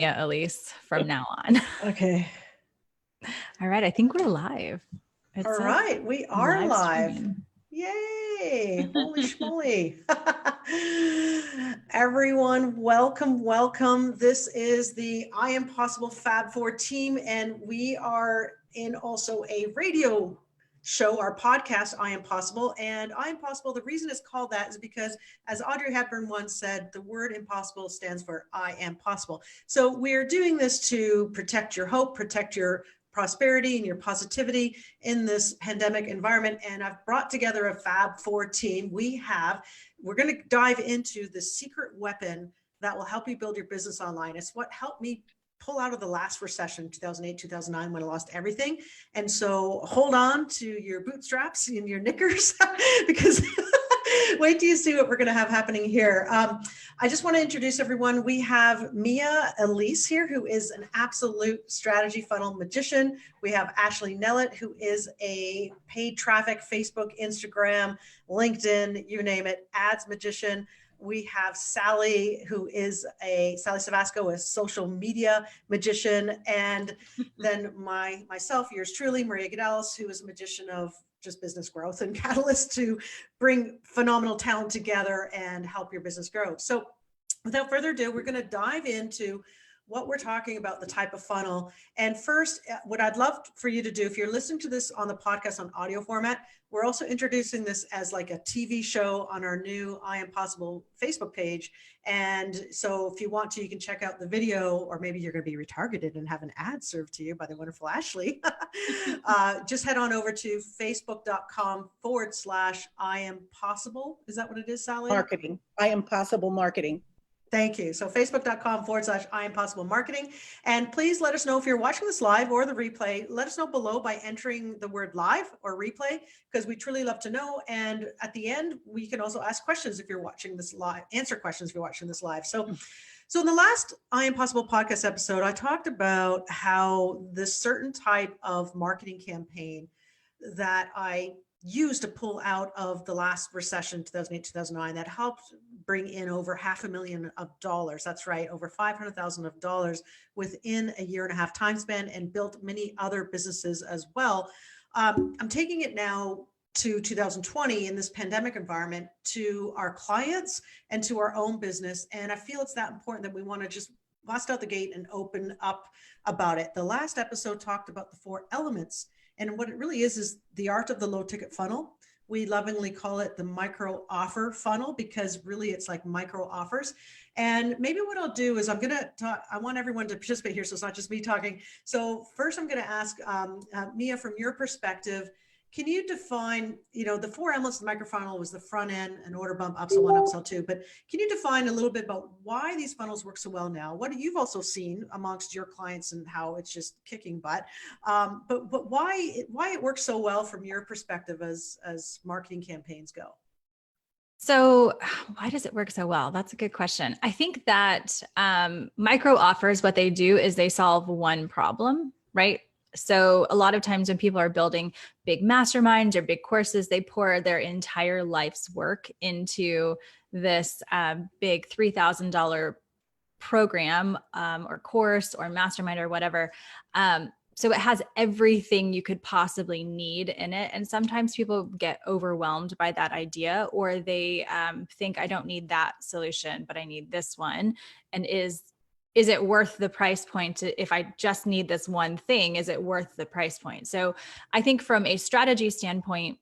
Elise from now on. Okay. All right. I think we're live. All right. We are live. Yay. Holy schmoly. Everyone, welcome. This is the I Am Possible Fab 4 team, and we are in also a radio show, our podcast, I Am Possible. And I Am Possible, the reason it's called that is because, as Audrey Hepburn once said, the word impossible stands for I am possible. So we're doing this to protect your hope, protect your prosperity and your positivity in this pandemic environment. And I've brought together a Fab 4 team. We're going to dive into the secret weapon that will help you build your business online. It's what helped me pull out of the last recession, 2008, 2009, when I lost everything. And so hold on to your bootstraps and your knickers because wait till you see what we're going to have happening here. I just want to introduce everyone. We have Mia Elise here, who is an absolute strategy funnel magician. We have Ashley Nellett, who is a paid traffic, Facebook, Instagram, LinkedIn, you name it, ads magician. We have Sally, who is Sally Cevasco, a social media magician. And then myself, yours truly, Maria Gudelis, who is a magician of just business growth and catalyst to bring phenomenal talent together and help your business grow. So without further ado, we're going to dive into what we're talking about, the type of funnel. And first, what I'd love for you to do, if you're listening to this on the podcast on audio format, we're also introducing this as like a TV show on our new I Am Possible Facebook page. And so if you want to, you can check out the video, or maybe you're going to be retargeted and have an ad served to you by the wonderful Ashley. Just head on over to facebook.com/I Am Possible. Is that what it is, Sally? Marketing. I Am Possible Marketing. Thank you. So facebook.com/I Am Possible Marketing. And please let us know if you're watching this live or the replay. Let us know below by entering the word live or replay, because we truly love to know. And at the end, we can also ask questions if you're watching this live, answer questions if you're watching this live. So in the last I Am Possible podcast episode, I talked about how this certain type of marketing campaign that I used to pull out of the last recession, 2008, 2009, that helped bring in over $500,000. That's right, over $500,000 within a year and a half time span, and built many other businesses as well. I'm taking it now to 2020 in this pandemic environment to our clients and to our own business. And I feel it's that important that we want to just bust out the gate and open up about it. The last episode talked about the 4 elements. And what it really is the art of the low ticket funnel. We lovingly call it the micro offer funnel, because really it's like micro offers. And maybe what I'll do is I'm going to talk, I want everyone to participate here, so it's not just me talking. So first I'm going to ask Mia, from your perspective, can you define, the 4 elements of the micro funnel was the front end, an order bump, upsell 1, upsell 2, but can you define a little bit about why these funnels work so well now? What you've also seen amongst your clients and how it's just kicking butt, but why it works so well from your perspective as marketing campaigns go? So why does it work so well? That's a good question. I think that micro offers, what they do is they solve one problem, right? So a lot of times when people are building big masterminds or big courses, they pour their entire life's work into this big $3,000 program or course or mastermind or whatever. So it has everything you could possibly need in it. And sometimes people get overwhelmed by that idea, or they think, I don't need that solution, but I need this one. And is it worth the price point if I just need this one thing? Is it worth the price point? So I think from a strategy standpoint,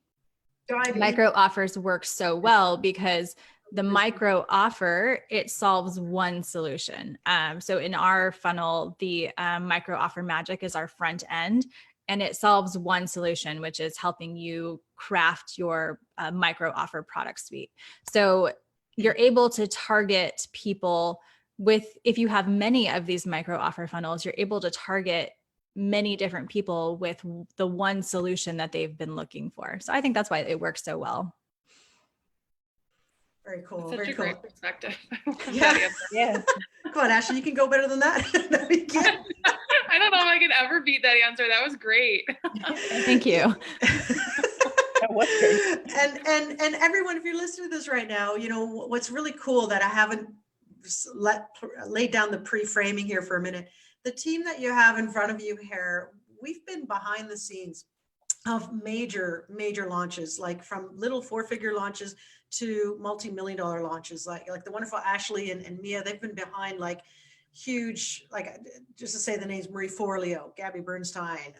micro offers work so well because the micro offer, it solves one solution. So in our funnel, the micro offer magic is our front end, and it solves one solution, which is helping you craft your micro offer product suite. So you're able to target people if you have many of these micro offer funnels, you're able to target many different people with the one solution that they've been looking for. So I think that's why it works so well. Very cool. Such a great perspective. Yeah. Come on, Ashley, you can go better than that. No, you can't. I don't know if I could ever beat that answer. That was great. Thank you. And everyone, if you're listening to this right now, what's really cool that I haven't lay down the pre-framing here for a minute. The team that you have in front of you here, we've been behind the scenes of major launches, like from little 4-figure launches to multi-million-dollar launches, like the wonderful Ashley and Mia. They've been behind like huge, like just to say the names: Marie Forleo, Gabby Bernstein,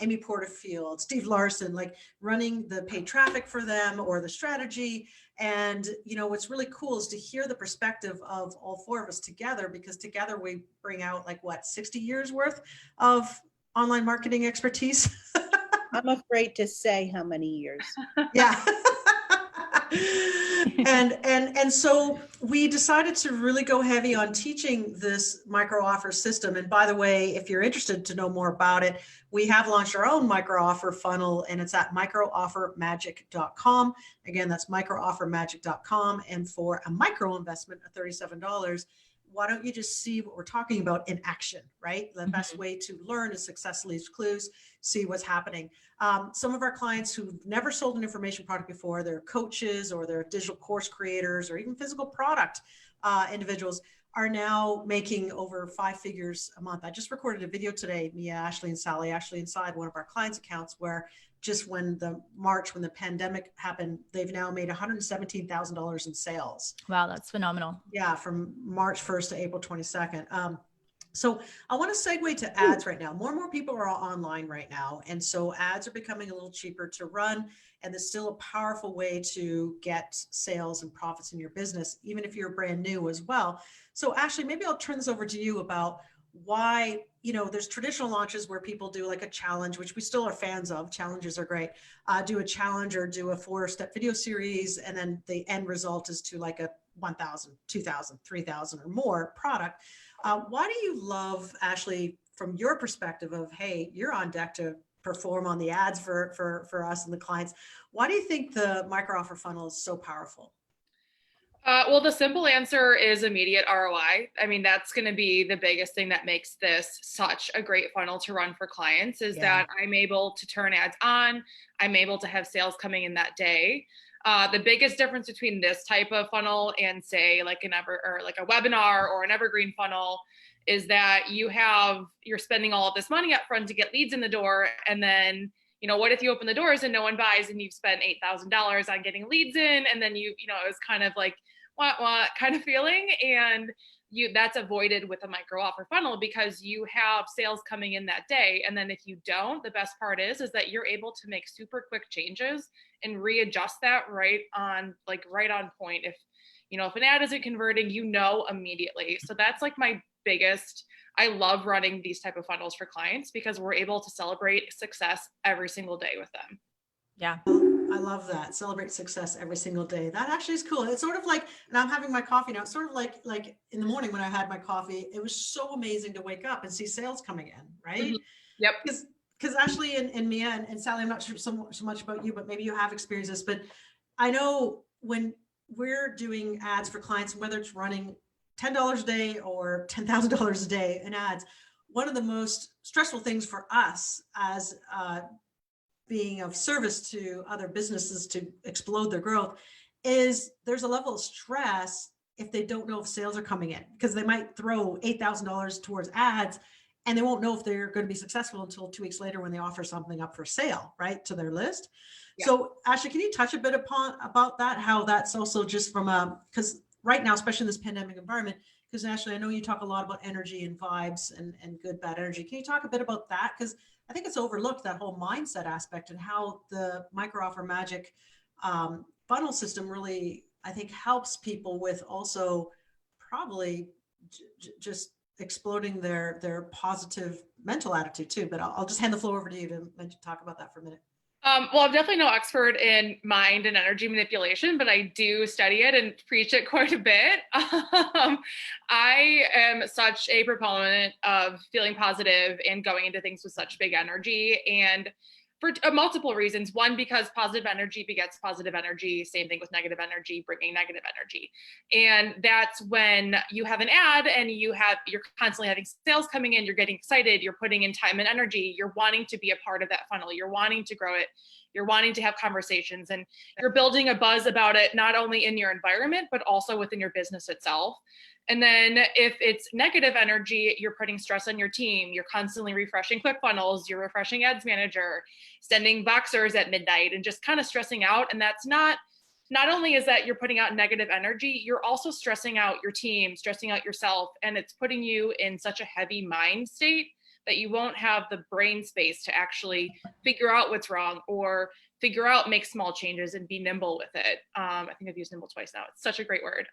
Amy Porterfield, Steve Larson, like running the paid traffic for them or the strategy. And what's really cool is to hear the perspective of all 4 of us together, because together we bring out like 60 years worth of online marketing expertise. I'm afraid to say how many years. Yeah. and so we decided to really go heavy on teaching this micro offer system. And by the way, if you're interested to know more about it, we have launched our own micro offer funnel, and it's at microoffermagic.com. Again, that's microoffermagic.com. And for a micro investment of $37, why don't you just see what we're talking about in action, right? The best way to learn is success leaves clues, see what's happening. Some of our clients who've never sold an information product before, they're coaches or they're digital course creators or even physical product individuals, are now making over 5 figures a month. I just recorded a video today, Mia, Ashley, and Sally, actually inside one of our clients' accounts, where just when the pandemic happened, they've now made $117,000 in sales. Wow, that's phenomenal. Yeah, from March 1st to April 22nd. So I want to segue to ads right now. More and more people are online right now. And so ads are becoming a little cheaper to run. And there's still a powerful way to get sales and profits in your business, even if you're brand new as well. So Ashley, maybe I'll turn this over to you about why, there's traditional launches where people do like a challenge, which we still are fans of. Challenges are great. Do a challenge or do a 4-step video series. And then the end result is to like a 1,000, 2,000, 3,000 or more product. Why do you love, Ashley, from your perspective of, hey, you're on deck to perform on the ads for us and the clients. Why do you think the micro offer funnel is so powerful? Well, the simple answer is immediate ROI. I mean, that's going to be the biggest thing that makes this such a great funnel to run for clients, is that I'm able to turn ads on. I'm able to have sales coming in that day. The biggest difference between this type of funnel and say like a webinar or an evergreen funnel is that you're spending all of this money up front to get leads in the door. And then, what if you open the doors and no one buys and you've spent $8,000 on getting leads in? And then it was kind of like, what kind of feeling. And that's avoided with a micro offer funnel because you have sales coming in that day. And then if you don't, the best part is that you're able to make super quick changes and readjust that right on point. If an ad isn't converting, immediately. So that's like my biggest. I love running these type of funnels for clients because we're able to celebrate success every single day with them. Yeah. I love that. Celebrate success every single day. That actually is cool. It's sort of like, and I'm having my coffee now. It's sort of like in the morning when I had my coffee, it was so amazing to wake up and see sales coming in, right? Mm-hmm. Yep. Because Ashley and Mia and Sally, I'm not sure so much about you, but maybe you have experienced this, but I know when we're doing ads for clients, whether it's running $10 a day or $10,000 a day in ads, one of the most stressful things for us as being of service to other businesses to explode their growth is there's a level of stress if they don't know if sales are coming in, because they might throw $8,000 towards ads and they won't know if they're going to be successful until 2 weeks later when they offer something up for sale, right, to their list. Yeah. So Ashley, can you touch a bit about that, how that's also just from because right now, especially in this pandemic environment, because Ashley, I know you talk a lot about energy and vibes and good, bad energy. Can you talk a bit about that? Because I think it's overlooked, that whole mindset aspect, and how the micro offer magic funnel system really, I think, helps people with also probably just exploding their positive mental attitude too. But I'll just hand the floor over to you to talk about that for a minute. Well, I'm definitely no expert in mind and energy manipulation, but I do study it and preach it quite a bit. I am such a proponent of feeling positive and going into things with such big energy, and for multiple reasons. One, because positive energy begets positive energy. Same thing with negative energy, bringing negative energy. And that's when you have an ad and you're constantly having sales coming in, you're getting excited, you're putting in time and energy, you're wanting to be a part of that funnel, you're wanting to grow it, you're wanting to have conversations, and you're building a buzz about it, not only in your environment, but also within your business itself. And then if it's negative energy, you're putting stress on your team. You're constantly refreshing ClickFunnels, you're refreshing Ads Manager, sending boxers at midnight and just kind of stressing out. And that's not only is that you're putting out negative energy, you're also stressing out your team, stressing out yourself. And it's putting you in such a heavy mind state that you won't have the brain space to actually figure out what's wrong or make small changes and be nimble with it. I think I've used nimble twice now. It's such a great word.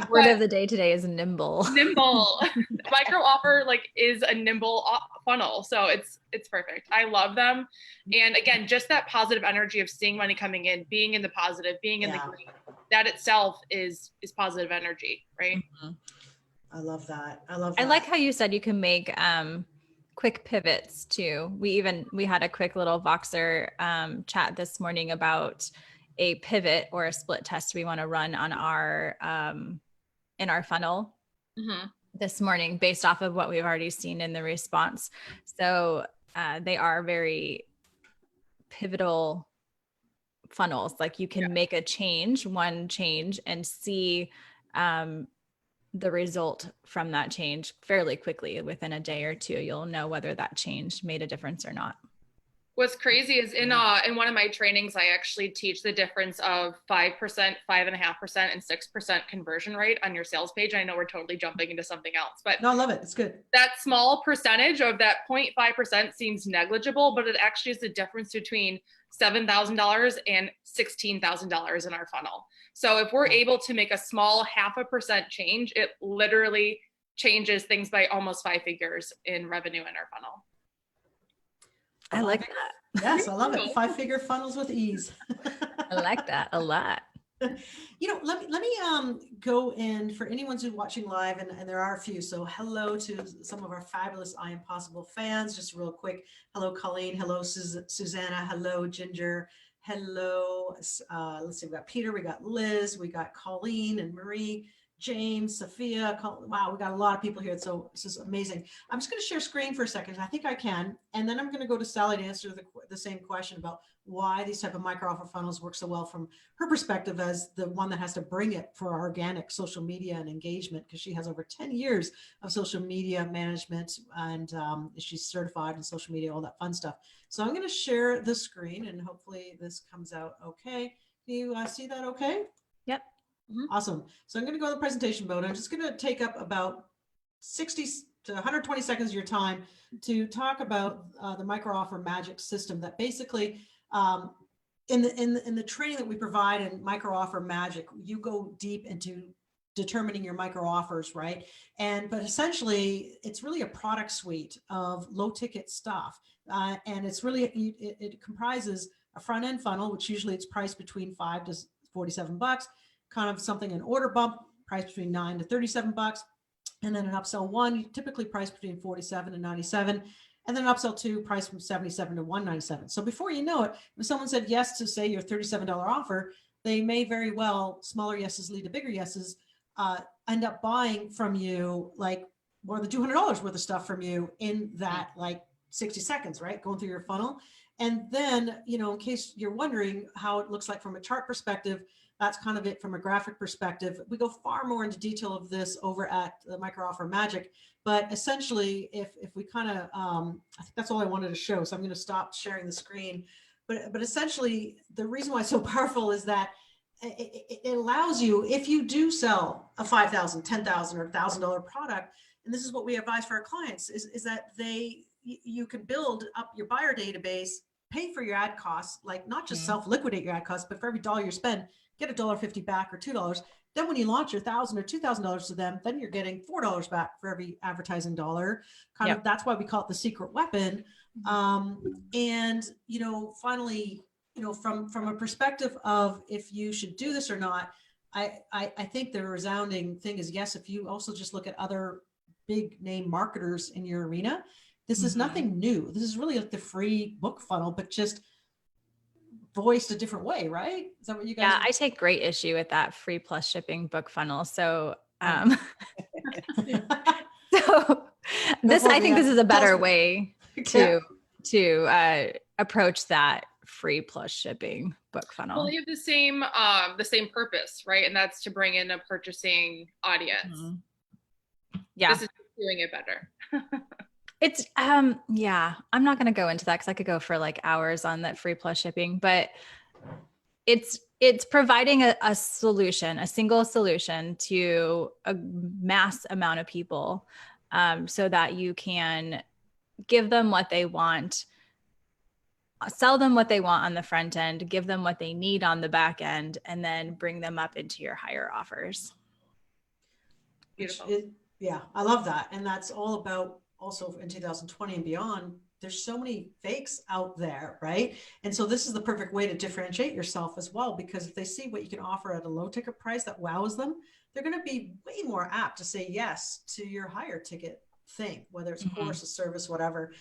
Word of the day today is nimble. Nimble. Micro offer is a nimble funnel. So it's perfect. I love them. And again, just that positive energy of seeing money coming in, being in the positive, being in the green, that itself is positive energy, right? Mm-hmm. I love that. I like how you said you can make quick pivots too. We had a quick little Voxer chat this morning about a pivot or a split test we want to run on our in our funnel this morning based off of what we've already seen in the response. So they are very pivotal funnels. Like you can make one change and see the result from that change fairly quickly. Within a day or two, you'll know whether that change made a difference or not. What's crazy is in one of my trainings, I actually teach the difference of 5%, 5.5%, and 6% conversion rate on your sales page. I know we're totally jumping into something else, but no, I love it. It's good. That small percentage of that 0.5% seems negligible, but it actually is the difference between $7,000 and $16,000 in our funnel. So if we're able to make a small 0.5% change, it literally changes things by almost 5 figures in revenue in our funnel. I like that. Yes, I love it. 5-figure funnels with ease. I like that a lot. Let me go in for anyone who's watching live, and there are a few. So hello to some of our fabulous I Am Possible fans. Just real quick. Hello, Colleen. Hello, Susanna. Hello, Ginger. Hello. Let's see. We got Peter. We got Liz. We got Colleen and Marie. James, Sophia. Wow, we got a lot of people here. So this is amazing. I'm just going to share screen for a second. I think I can. And then I'm going to go to Sally to answer the same question about why these type of micro offer funnels work so well from her perspective as the one that has to bring it for our organic social media and engagement, because she has over 10 years of social media management and she's certified in social media, all that fun stuff. So I'm going to share the screen and hopefully this comes out okay. Can you see that okay? Yep. Awesome. So I'm going to go to the presentation mode. I'm just going to take up about 60 to 120 seconds of your time to talk about the micro offer magic system that basically in the training that we provide in micro offer magic, you go deep into determining your micro offers, right? But essentially it's really a product suite of low ticket stuff. And it's really, it comprises a front end funnel, which usually it's priced between $5 to $47. Kind of something, an order bump priced between $9 to $37, and then an upsell 1 typically priced between $47 and $97, and then an upsell 2 priced from $77 to $197. So before you know it, when someone said yes to say your $37 offer, they may very well, smaller yeses lead to bigger yeses, end up buying from you like more than $200 worth of stuff from you in that like 60 seconds, right? Going through your funnel. And then, in case you're wondering how it looks like from a chart perspective, that's kind of it from a graphic perspective. We go far more into detail of this over at the Micro Offer Magic, but essentially if we kind of, I think that's all I wanted to show. So I'm going to stop sharing the screen, but essentially the reason why it's so powerful is that it allows you, if you do sell a $5,000, $10,000 or $1,000 product, and this is what we advise for our clients, is that you can build up your buyer database, pay for your ad costs, like not just self-liquidate your ad costs, but for every dollar you spend, get $1.50 back or $2. Then when you launch your $1,000 or $2,000 to them, then you're getting $4 back for every advertising dollar. Kind of, that's why we call it the secret weapon. And, finally, from a perspective of if you should do this or not, I think the resounding thing is yes, if you also just look at other big name marketers in your arena, this is nothing new. This is really like the free book funnel, but just voiced a different way, right? Is that what you guys? Yeah, I take great issue with that free plus shipping book funnel. So, I think this is a better way to approach that free plus shipping book Well, funnel. they have the same purpose, right? And that's to bring in a purchasing audience. Mhm. Yeah. This is doing it better. It's yeah, I'm not going to go into that because I could go for like hours on that free plus shipping, but it's providing a solution, a single solution to a mass amount of people, so that you can give them what they want, sell them what they want on the front end, give them what they need on the back end, and then bring them up into your higher offers. Beautiful. Yeah, I love that. And that's all about also in 2020 and beyond. There's so many fakes out there, right? And so this is the perfect way to differentiate yourself as well, because if they see what you can offer at a low ticket price that wows them, they're going to be way more apt to say yes to your higher ticket thing, whether it's a course, a service, whatever.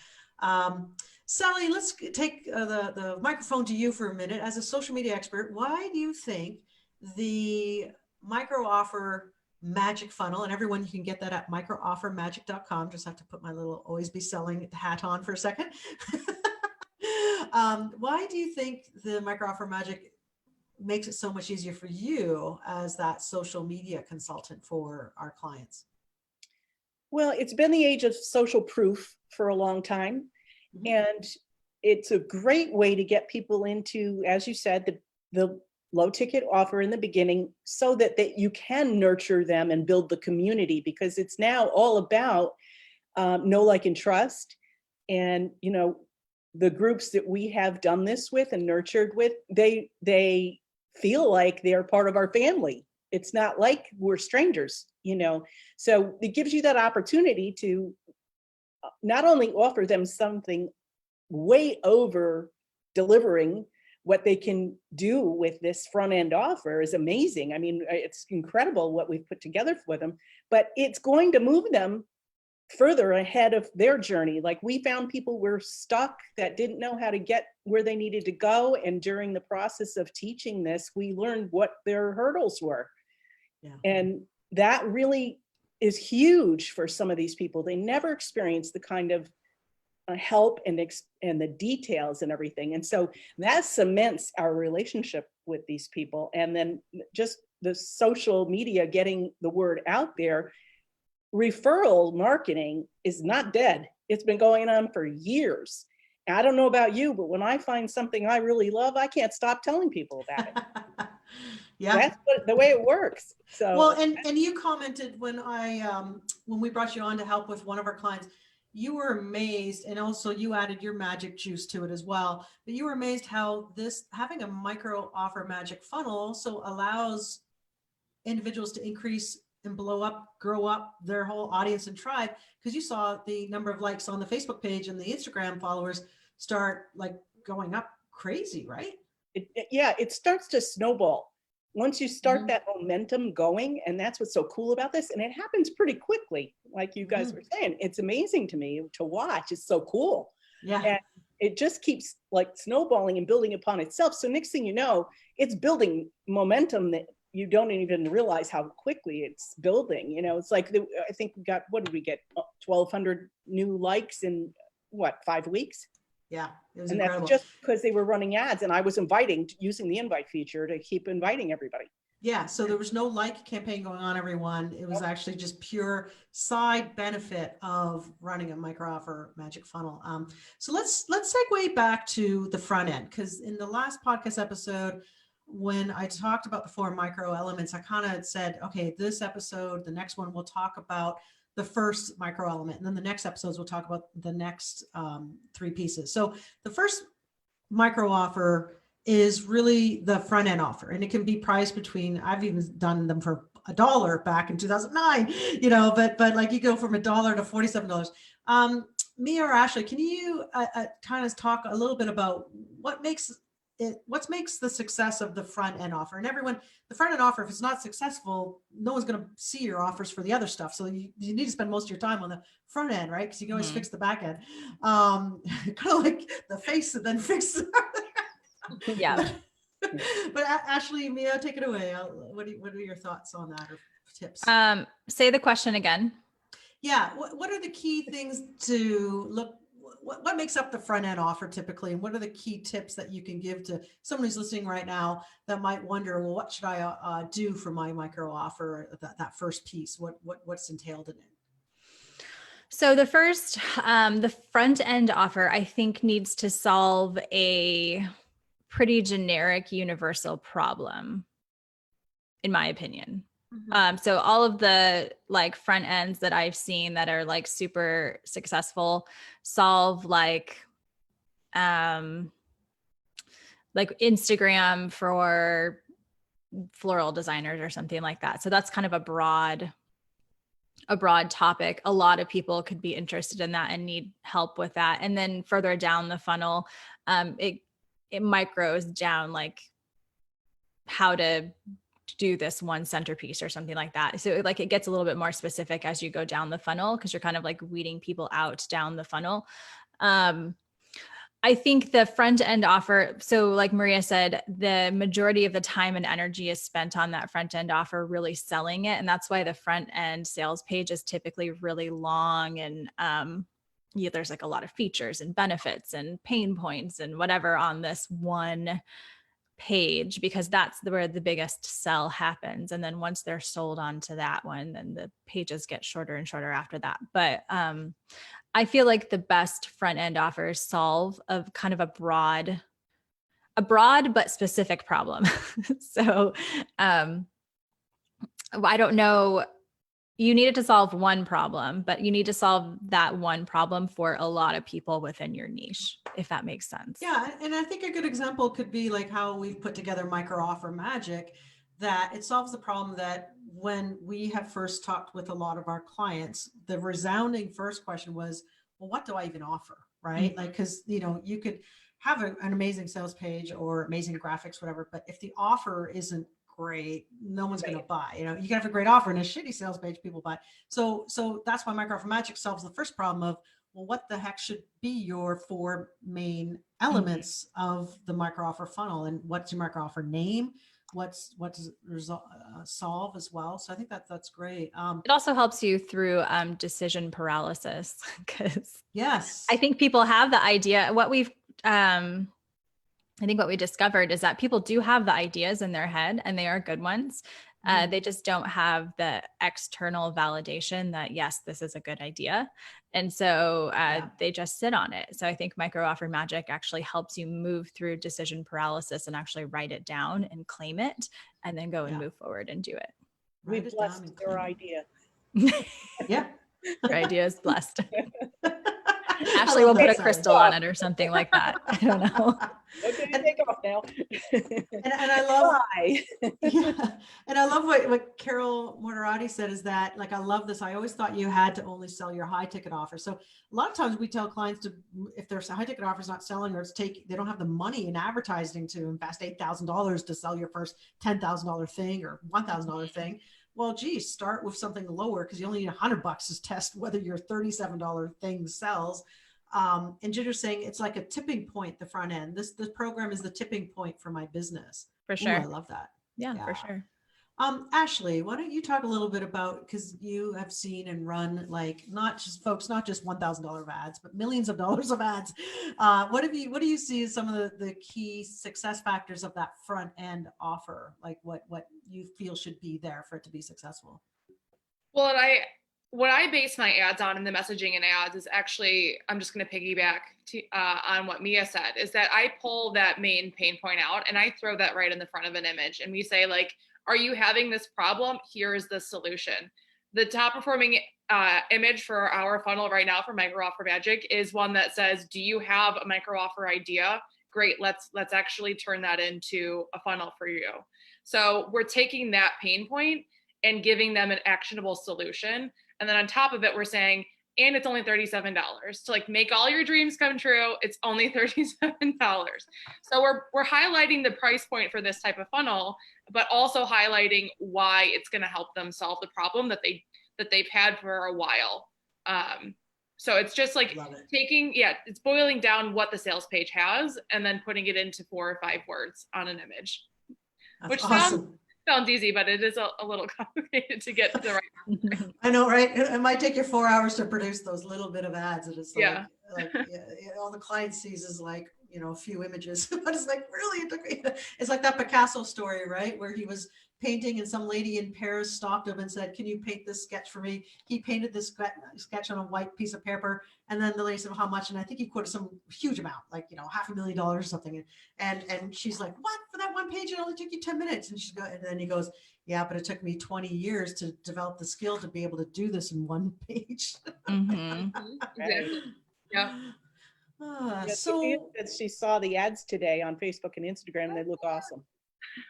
Sally, let's take the microphone to you for a minute. As a social media expert, why do you think the micro offer magic funnel, and everyone, you can get that at microoffermagic.com. Just have to put my little always be selling hat on for a second. Why do you think the micro offer magic makes it so much easier for you as that social media consultant for our clients? Well, it's been the age of social proof for a long time. Mhm. And it's a great way to get people into, as you said, the low ticket offer in the beginning, so that you can nurture them and build the community, because it's now all about know, like, and trust. And, you know, the groups that we have done this with and nurtured with, they feel like they're part of our family. It's not like we're strangers, you know. So it gives you that opportunity to not only offer them something way over delivering what they can do with this front end offer is amazing. I mean, it's incredible what we've put together for them, but it's going to move them further ahead of their journey. Like, we found people were stuck that didn't know how to get where they needed to go. And during the process of teaching this, we learned what their hurdles were. Yeah. And that really is huge for some of these people. They never experienced the kind of help and the details and everything. And so that cements our relationship with these people. And then just the social media, getting the word out there, referral marketing is not dead. It's been going on for years. And I don't know about you, but when I find something I really love, I can't stop telling people about it. Yeah. That's the way it works. So well, and you commented when when we brought you on to help with one of our clients, you were amazed, and also you added your magic juice to it as well. But you were amazed how this having a micro offer magic funnel also allows individuals to increase and blow up, grow up their whole audience and tribe, because you saw the number of likes on the Facebook page and the Instagram followers start like going up crazy, right? It starts to snowball once you start that momentum going. And that's what's so cool about this. And it happens pretty quickly. Like you guys were saying, it's amazing to me to watch. It's so cool. Yeah. And it just keeps like snowballing and building upon itself. So next thing you know, it's building momentum that you don't even realize how quickly it's building. You know, it's like, I think we got, what did we get? 1,200 new likes in what, 5 weeks? Yeah, it was and incredible. That's just because they were running ads, and I was using the invite feature to keep inviting everybody. Yeah, so there was no like campaign going on, everyone. It was actually just pure side benefit of running a micro offer magic funnel. So let's segue back to the front end, because in the last podcast episode, when I talked about the 4 micro elements, I kind of said, okay, this episode, the next one, we'll talk about the first micro element, and then the next episodes we'll talk about the next 3 pieces. So the first micro offer is really the front end offer, and it can be priced between, I've even done them for $1 back in 2009, you know, but like you go from $1 to $47. Mia or Ashley, can you kind of talk a little bit about what makes the success of the front end offer? And everyone, the front end offer, if it's not successful, no one's going to see your offers for the other stuff. So you need to spend most of your time on the front end, right? Because you can always fix the back end. Kind of like the face and then fix Yeah. But Ashley, Mia, take it away. What are your thoughts on that, or tips? Say the question again. Yeah. What are the key things to look? what makes up the front end offer typically? And what are the key tips that you can give to someone who's listening right now that might wonder, well, what should I do for my micro offer, that first piece? What's entailed in it? So the first, the front end offer, I think needs to solve a pretty generic universal problem, in my opinion. So all of the like front ends that I've seen that are like super successful solve like Instagram for floral designers or something like that. So that's kind of a broad topic. A lot of people could be interested in that and need help with that. And then further down the funnel, it micros down like how to do this one centerpiece or something like that. So like it gets a little bit more specific as you go down the funnel because you're kind of like weeding people out down the funnel. I think the front end offer, so like Maria said, the majority of the time and energy is spent on that front end offer, really selling it. And that's why the front end sales page is typically really long. And there's like a lot of features and benefits and pain points and whatever on this one page, because that's where the biggest sell happens. And then once they're sold onto that one, then the pages get shorter and shorter after that. But I feel like the best front end offers solve a kind of a broad but specific problem. So I don't know, you needed to solve one problem, but you need to solve that one problem for a lot of people within your niche, if that makes sense. Yeah, and I think a good example could be like how we've put together micro offer magic, that it solves the problem that when we have first talked with a lot of our clients, the resounding first question was, well, what do I even offer? Right? Like, because, you could have an amazing sales page or amazing graphics, whatever, but if the offer isn't great, no one's going to buy. You can have a great offer and a shitty sales page, people buy. So that's why micro offer magic solves the first problem of, well, what the heck should be your 4 main elements of the micro offer funnel, and what's your micro offer name? What does it solve as well? So I think that's great. It also helps you through decision paralysis, because yes, I think people have the idea. I think what we discovered is that people do have the ideas in their head and they are good ones. They just don't have the external validation that, yes, this is a good idea. And so they just sit on it. So I think micro offer magic actually helps you move through decision paralysis and actually write it down and claim it, and then go and move forward and do it. We blessed your idea. Yeah. Your idea is blessed. Ashley will put a crystal on it or something like that. I don't know. Okay, take off now. And I love, and I love what Carol Mortarati said, is that, like, I love this. I always thought you had to only sell your high ticket offer. So a lot of times we tell clients to, if their high ticket offer is not selling, or they don't have the money in advertising to invest $8,000 to sell your first $10,000 thing or $1,000 thing. Well, geez, start with something lower, because you only need $100 to test whether your $37 thing sells. And Ginger's saying it's like a tipping point, the front end. This program is the tipping point for my business. For sure. Ooh, I love that. Yeah, for sure. Ashley, why don't you talk a little bit about, because you have seen and run, like, not just $1,000 of ads, but millions of dollars of ads. What do you see as some of the key success factors of that front end offer? Like what you feel should be there for it to be successful? Well, what I base my ads on, and the messaging in ads, is actually, I'm just going to piggyback on what Mia said, is that I pull that main pain point out and I throw that right in the front of an image. And we say, like, are you having this problem? Here's the solution. The top performing image for our funnel right now for micro offer magic is one that says, do you have a micro offer idea? Great. Let's actually turn that into a funnel for you. So we're taking that pain point and giving them an actionable solution. And then on top of it, we're saying, and it's only $37 to, like, make all your dreams come true. It's only $37. So we're highlighting the price point for this type of funnel, but also highlighting why it's going to help them solve the problem that they've had for a while. So it's just like it's boiling down what the sales page has and then putting it into 4 or 5 words on an image. That's Which awesome. Sounds easy, but it is a little complicated to get to the right. I know, right? It might take you 4 hours to produce those little bit of ads, and it's Yeah. all the client sees is like, a few images. But it's like, really, it took me. It's like that Picasso story, right? Where he was painting and some lady in Paris stopped him and said, "Can you paint this sketch for me?" He painted this sketch on a white piece of paper, and then the lady said, "How much?" And I think he quoted some huge amount, like $500,000 or something. And she's like, "What, for that one page? It only took you 10 minutes." And then he goes, "Yeah, but it took me 20 years to develop the skill to be able to do this in one page." Exactly. Yeah. So She saw the ads today on Facebook and Instagram, and they look awesome.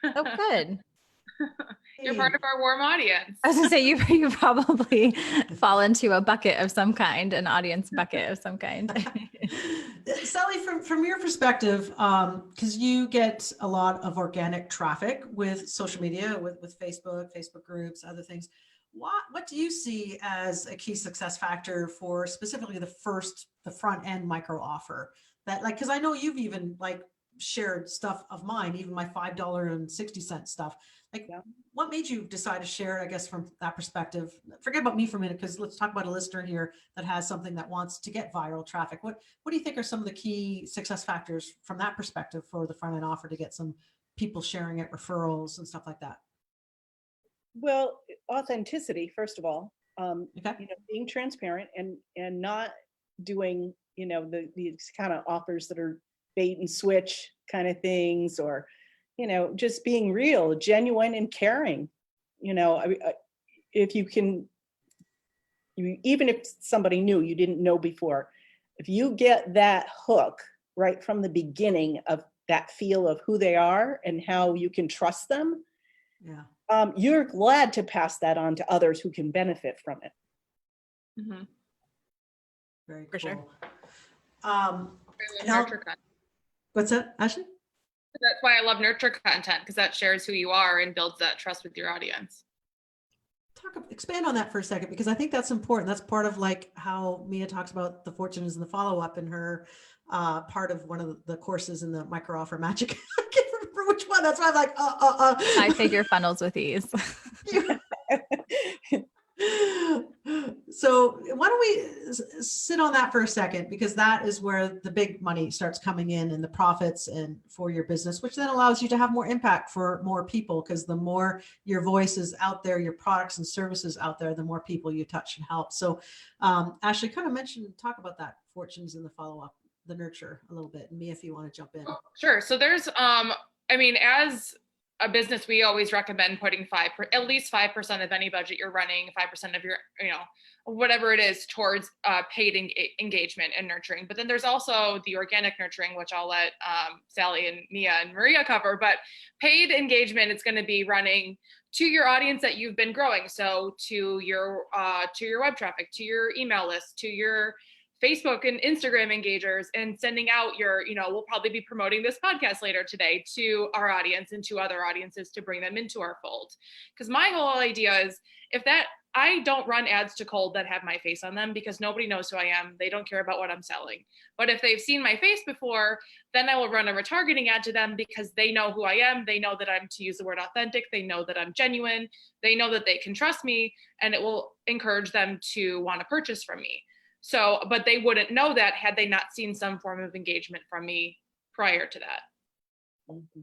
Oh, good. You're part of our warm audience. I was gonna say you probably fall into a bucket of some kind, an audience bucket of some kind. Sally, from your perspective, because you get a lot of organic traffic with social media, with Facebook groups, other things. What do you see as a key success factor for specifically the front end micro offer? That, like, because I know you've even like shared stuff of mine, even my $5.60 stuff. Like, what made you decide to share it, I guess, from that perspective? Forget about me for a minute, because let's talk about a listener here that has something that wants to get viral traffic. What do you think are some of the key success factors from that perspective for the front end offer to get some people sharing it, referrals and stuff like that? Well, authenticity, first of all, Okay. being transparent and not doing, these kind of offers that are bait and switch kind of things, or, just being real, genuine and caring. If you can, even if somebody new you didn't know before, if you get that hook right from the beginning of that feel of who they are and how you can trust them, you're glad to pass that on to others who can benefit from it. Mm-hmm. Very For cool. Nurture content. What's that, Ashley? That's why I love nurture content, because that shares who you are and builds that trust with your audience. Expand on that for a second, because I think that's important. That's part of like how Mia talks about the fortunes and the follow-up in her part of one of the courses in the micro offer magic. I can't remember which one. That's why I'm like, 5-figure funnels with ease. So why don't we sit on that for a second, because that is where the big money starts coming in and the profits and for your business, which then allows you to have more impact for more people, because the more your voice is out there, your products and services out there, the more people you touch and help. So Ashley kind of talk about that, fortunes and the follow-up, the nurture a little bit. And Mia, if you want to jump in. Sure. So there's, as a business, we always recommend putting at least 5% of any budget you're running, 5% of your, whatever it is, towards paid engagement and nurturing. But then there's also the organic nurturing, which I'll let Sally and Mia and Maria cover. But paid engagement, it's going to be running to your audience that you've been growing. So to your web traffic, to your email list, to your Facebook and Instagram engagers, and sending out we'll probably be promoting this podcast later today to our audience and to other audiences to bring them into our fold. Because my whole idea is, I don't run ads to cold that have my face on them, because nobody knows who I am. They don't care about what I'm selling. But if they've seen my face before, then I will run a retargeting ad to them, because they know who I am. They know that I'm, to use the word authentic. They know that I'm genuine. They know that they can trust me, and it will encourage them to want to purchase from me. So, but they wouldn't know that had they not seen some form of engagement from me prior to that. Mm-hmm.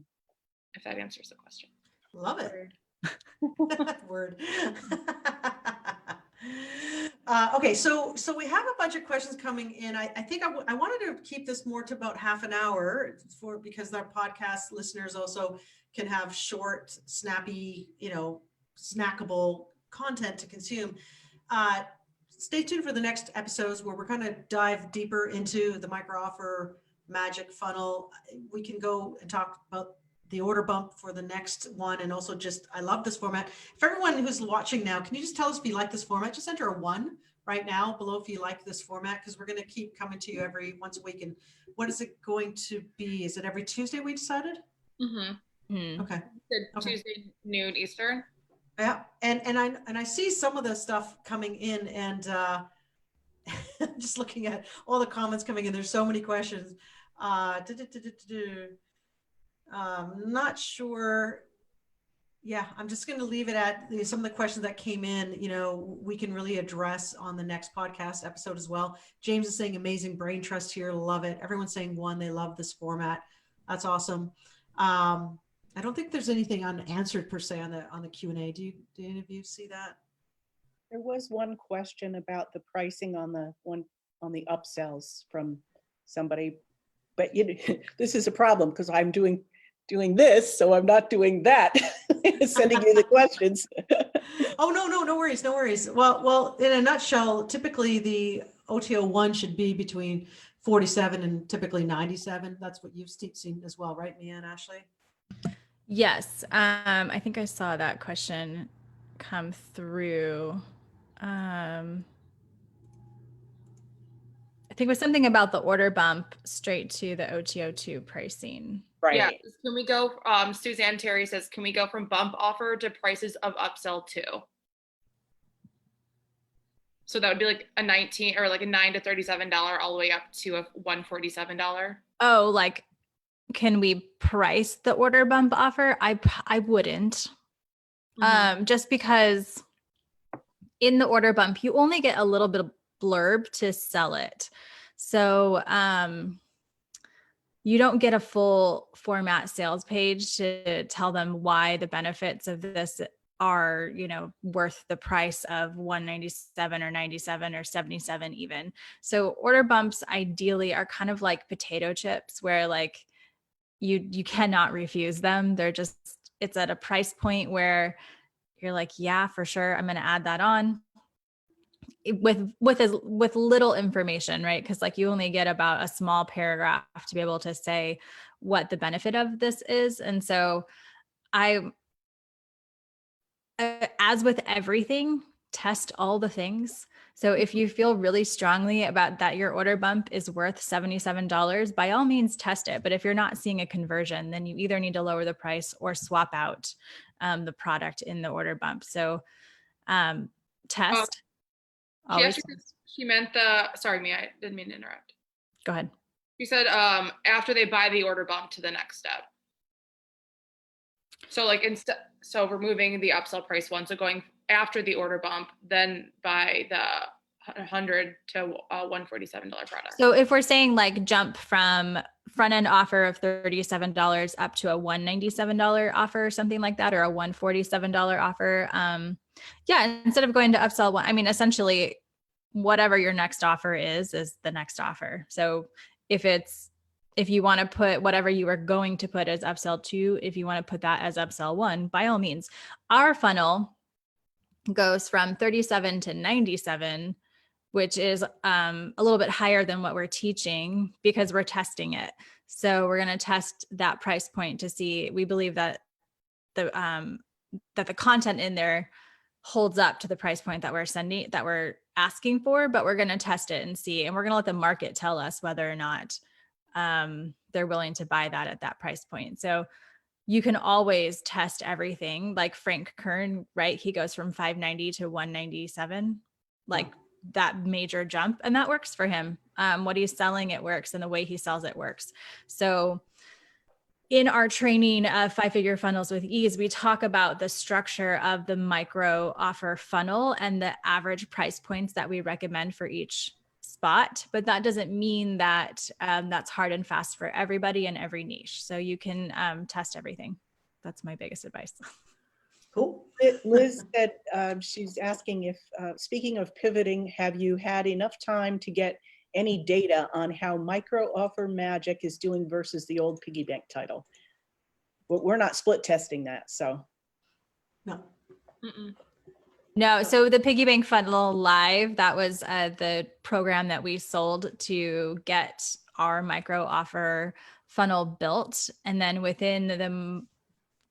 If that answers the question. Love it. Word. Okay, so we have a bunch of questions coming in. I think I wanted to keep this more to about half an hour because our podcast listeners also can have short, snappy, snackable content to consume. Stay tuned for the next episodes where we're going to dive deeper into the micro offer magic funnel. We can go and talk about the order bump for the next one. And also I love this format. For everyone who's watching now, can you just tell us if you like this format? Just enter a 1 right now below if you like this format, because we're going to keep coming to you once a week. And what is it going to be? Is it every Tuesday we decided? Mm-hmm. Okay. Tuesday noon Eastern. Yeah, and I see some of the stuff coming in, and just looking at all the comments coming in. There's so many questions. Not sure Yeah, I'm just going to leave it at some of the questions that came in, we can really address on the next podcast episode as well. James is saying amazing brain trust here. Love it. Everyone's saying one, they love this format. That's awesome. I don't think there's anything unanswered per se on the Q&A. Do any of you see that? There was one question about the pricing on the upsells from somebody, but this is a problem because I'm doing this, so I'm not doing that. Sending you the questions. Oh, no worries. Well, in a nutshell, typically the OTO 1 should be between 47 and typically 97. That's what you've seen as well, right, Mia and Ashley? Yes. I think I saw that question come through. I think it was something about the order bump straight to the OTO2 pricing. Right. Yeah. Can we go, Suzanne Terry says, can we go from bump offer to prices of upsell too? So that would be like a 19 or like a $9 to $37 all the way up to a $147. Oh, like, can we price the order bump offer? I wouldn't. Just because in the order bump, you only get a little bit of blurb to sell it. So you don't get a full format sales page to tell them why the benefits of this are, worth the price of $197 or $97 or $77 even. So order bumps ideally are kind of like potato chips where like you cannot refuse them. It's at a price point where you're like, yeah, for sure, I'm going to add that on with little information, right? Because like you only get about a small paragraph to be able to say what the benefit of this is. And so as with everything, test all the things. So if you feel really strongly about that your order bump is worth $77, by all means test it. But if you're not seeing a conversion, then you either need to lower the price or swap out the product in the order bump. So test. She meant sorry, Mia, I didn't mean to interrupt. Go ahead. She said after they buy the order bump to the next step. So like so removing the upsell price one, so going after the order bump, then buy the $100 to $147 product. So if we're saying like jump from front end offer of $37 up to a $197 offer or something like that, or a $147 offer, yeah, instead of going to upsell one, I mean, essentially whatever your next offer is the next offer. So if you want to put whatever you are going to put as upsell 2, if you want to put that as upsell 1, by all means. Our funnel goes from 37 to 97, which is a little bit higher than what we're teaching because we're testing it. So we're going to test that price point to see, we believe that the content in there holds up to the price point that we're asking for, but we're going to test it and see, and we're going to let the market tell us whether or not they're willing to buy that at that price point. So you can always test everything. Like Frank Kern, right? He goes from 590 to 197, like that major jump, and that works for him. What he's selling, it works, and the way he sells it works. So in our training of 5-figure funnels with ease, we talk about the structure of the micro offer funnel and the average price points that we recommend for each spot, but that doesn't mean that that's hard and fast for everybody in every niche. So you can test everything. That's my biggest advice. Cool. Liz said she's asking if, speaking of pivoting, have you had enough time to get any data on how micro offer magic is doing versus the old piggy bank title? But we're not split testing that, so. No. No, so the Piggy Bank Funnel Live, that was the program that we sold to get our micro offer funnel built. And then within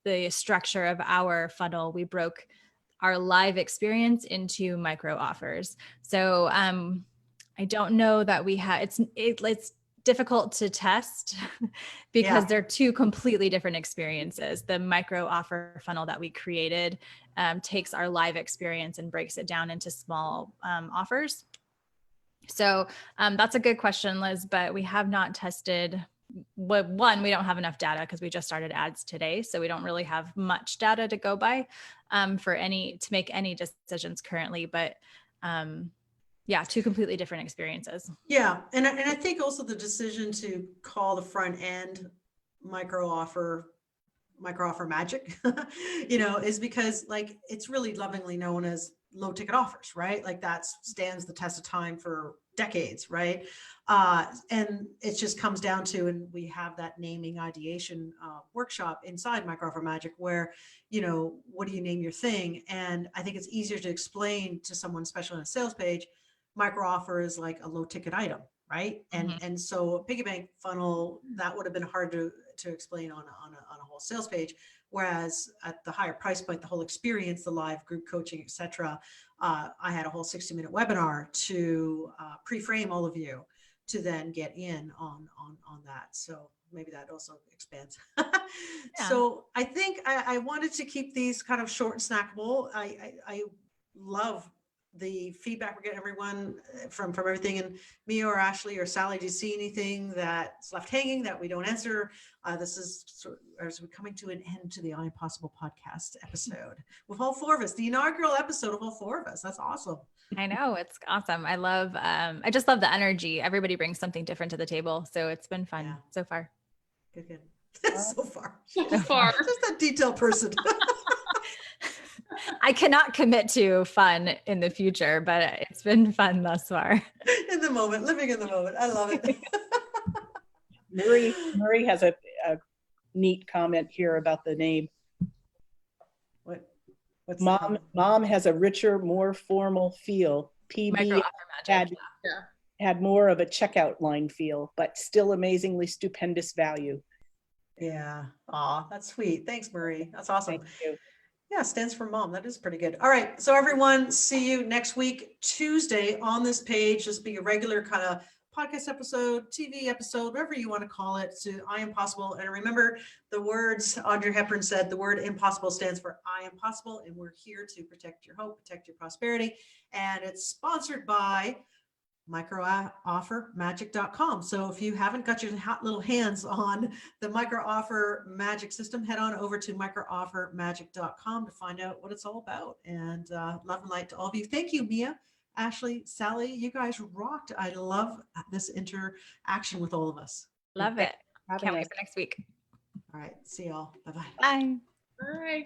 the structure of our funnel, we broke our live experience into micro offers. So I don't know that we had, it's difficult to test because they're two completely different experiences. The micro offer funnel that we created takes our live experience and breaks it down into small offers. So that's a good question, Liz, but we have not tested one, we don't have enough data because we just started ads today. So we don't really have much data to go by to make any decisions currently. But yeah, two completely different experiences. Yeah. And I think also the decision to call the front end micro offer magic, is because like it's really lovingly known as low ticket offers, right? Like that stands the test of time for decades, right? And it just comes down to, and we have that naming ideation workshop inside Micro Offer Magic where, what do you name your thing? And I think it's easier to explain to someone, especially on a sales page, micro offer is like a low ticket item, right? And so a piggy bank funnel, that would have been hard to explain on a whole sales page. Whereas at the higher price point, the whole experience, the live group coaching, etc., I had a whole 60-minute webinar to pre-frame all of you to then get in on that. So maybe that also expands. Yeah. So I think I wanted to keep these kind of short and snackable. I love the feedback we're getting, everyone from everything. And Mia or Ashley or Sally, do you see anything that's left hanging that we don't answer? This is as we're coming to an end to the I Am Possible podcast episode with all four of us, the inaugural episode of all four of us. That's awesome. I know, it's awesome. I just love the energy. Everybody brings something different to the table. So it's been fun so far. Good. So far. So far. Just that detailed person. I cannot commit to fun in the future, but it's been fun thus far. In the moment, living in the moment. I love it. Murray has a neat comment here about the name. What's Mom has a richer, more formal feel. PB had more of a checkout line feel, but still amazingly stupendous value. Yeah. Aw, that's sweet. Thanks, Murray. That's awesome. Thank you. Yeah, stands for mom. That is pretty good. All right. So everyone, see you next week, Tuesday on this page. Just be a regular kind of podcast episode, TV episode, whatever you want to call it, to I Am Possible. And remember the words Audrey Hepburn said, the word impossible stands for I Am Possible. And we're here to protect your hope, protect your prosperity. And it's sponsored by microoffermagic.com. So if you haven't got your hot little hands on the Micro Offer Magic system, head on over to microoffermagic.com to find out what it's all about. And love and light to all of you. Thank you, Mia, Ashley, Sally. You guys rocked. I love this interaction with all of us. Love it. Can't wait for next week. All right. See y'all. Bye-bye. Bye. All right.